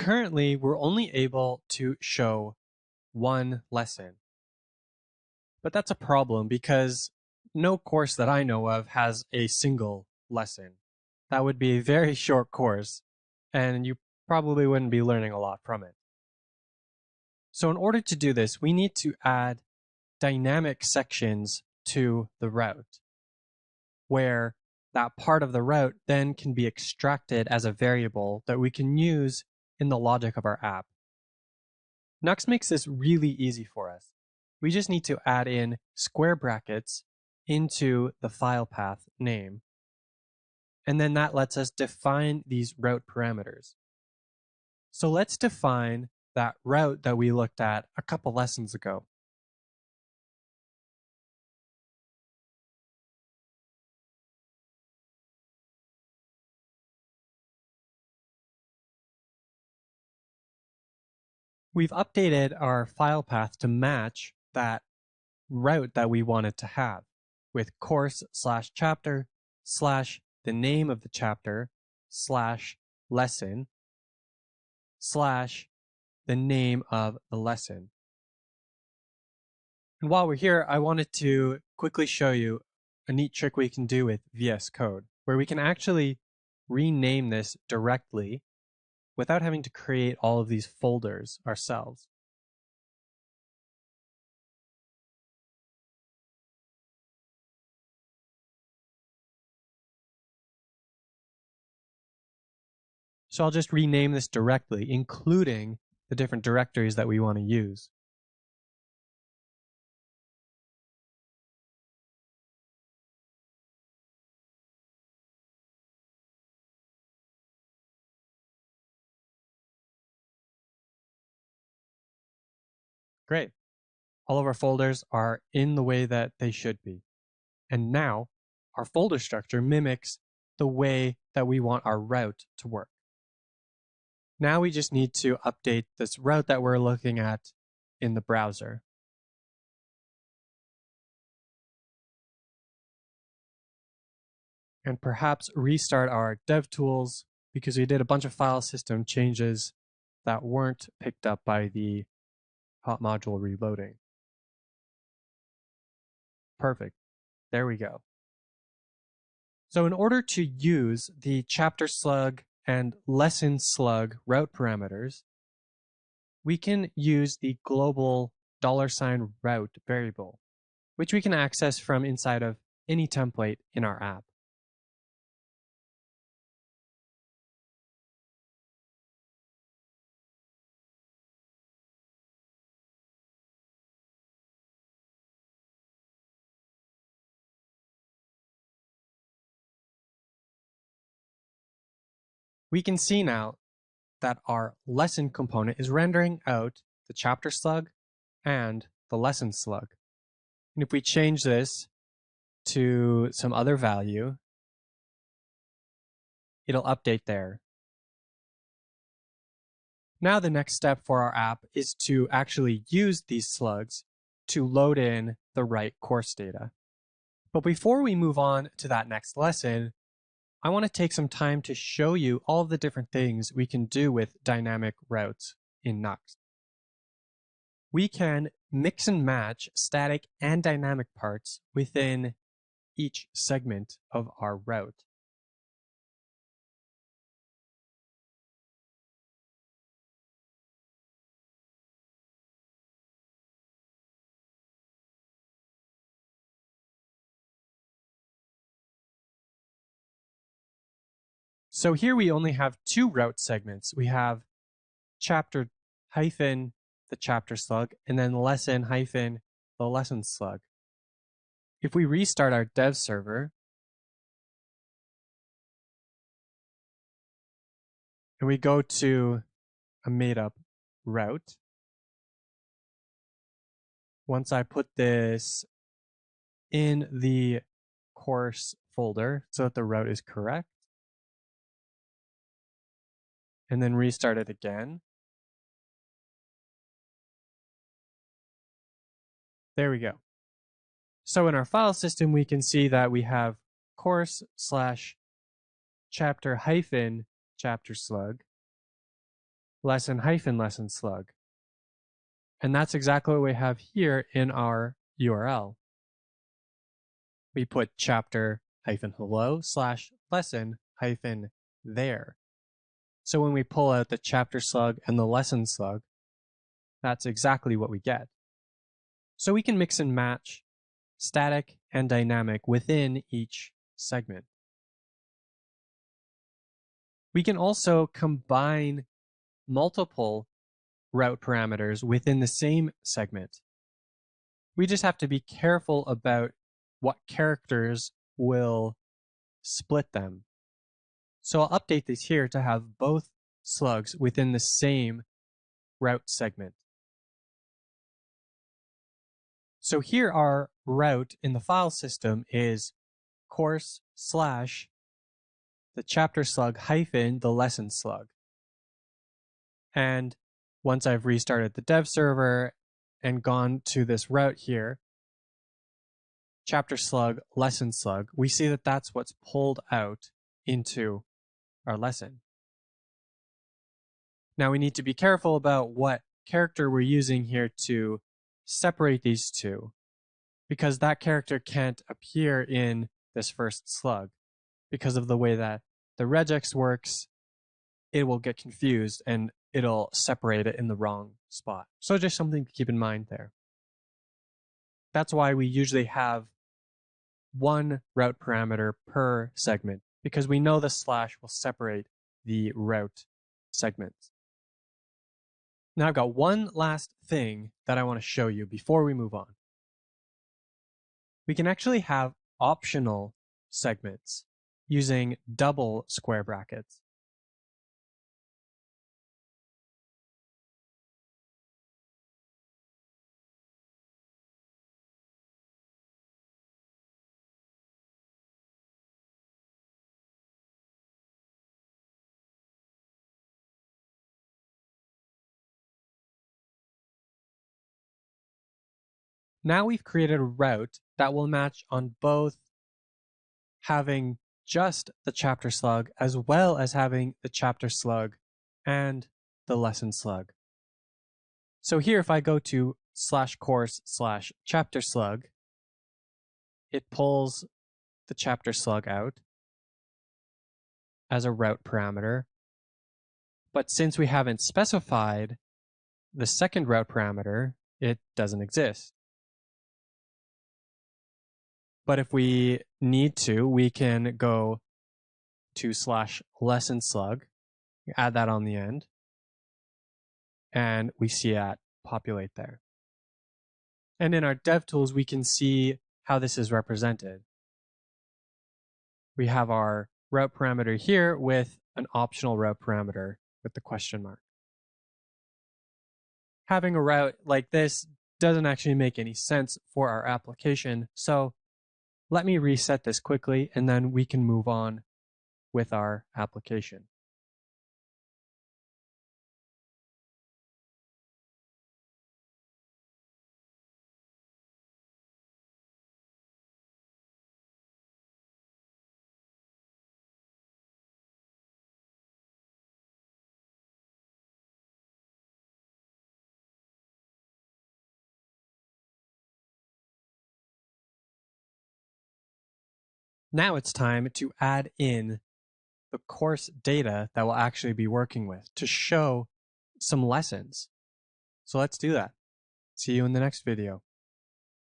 Currently, we're only able to show one lesson. But that's a problem because no course that I know of has a single lesson. That would be a very short course, and you probably wouldn't be learning a lot from it. So in order to do this, we need to add dynamic sections to the route, where that part of the route then can be extracted as a variable that we can use in the logic of our app. Nuxt makes this really easy for us. We just need to add in square brackets into the file path name, and then that lets us define these route parameters. So let's define that route that we looked at a couple lessons ago. We've updated our file path to match that route that we wanted to have with course/chapter/ the name of the chapter / lesson / the name of the lesson. And while we're here, I wanted to quickly show you a neat trick we can do with VS Code, where we can actually rename this directly without having to create all of these folders ourselves. So I'll just rename this directly, including the different directories that we want to use. Great. All of our folders are in the way that they should be. And now our folder structure mimics the way that we want our route to work. Now we just need to update this route that we're looking at in the browser. And perhaps restart our DevTools because we did a bunch of file system changes that weren't picked up by the hot module reloading. Perfect. There we go. So in order to use the chapter slug and lesson slug route parameters, we can use the global $route variable, which we can access from inside of any template in our app. We can see now that our lesson component is rendering out the chapter slug and the lesson slug. And if we change this to some other value, it'll update there. Now the next step for our app is to actually use these slugs to load in the right course data. But before we move on to that next lesson, I want to take some time to show you all of the different things we can do with dynamic routes in Nuxt. We can mix and match static and dynamic parts within each segment of our route. So here we only have two route segments. We have chapter hyphen the chapter slug and then lesson hyphen the lesson slug. If we restart our dev server and we go to a made up route, once I put this in the course folder so that the route is correct, and then restart it again. There we go. So in our file system, we can see that we have course/chapter hyphen chapter slug. lesson hyphen lesson slug. And that's exactly what we have here in our URL. We put chapter hyphen hello slash lesson hyphen there. So when we pull out the chapter slug and the lesson slug, that's exactly what we get. So we can mix and match static and dynamic within each segment. We can also combine multiple route parameters within the same segment. We just have to be careful about what characters will split them. So I'll update this here to have both slugs within the same route segment. So here our route in the file system is course slash the chapter slug hyphen the lesson slug. And once I've restarted the dev server and gone to this route here, chapter slug, lesson slug, we see that that's what's pulled out into our lesson. Now we need to be careful about what character we're using here to separate these two, because that character can't appear in this first slug. Because of the way that the regex works, it will get confused and it'll separate it in the wrong spot. So just something to keep in mind there. That's why we usually have one route parameter per segment, because we know the slash will separate the route segments. Now I've got one last thing that I want to show you before we move on. We can actually have optional segments using double square brackets. Now we've created a route that will match on both having just the chapter slug as well as having the chapter slug and the lesson slug. So here, if I go to /course/chapter slug, it pulls the chapter slug out as a route parameter. But since we haven't specified the second route parameter, it doesn't exist. But if we need to, we can go to /lesson slug, add that on the end, and we see that populate there. And in our DevTools, we can see how this is represented. We have our route parameter here with an optional route parameter with the question mark. Having a route like this doesn't actually make any sense for our application, so let me reset this quickly and then we can move on with our application. Now it's time to add in the course data that we'll actually be working with to show some lessons. So let's do that. See you in the next video.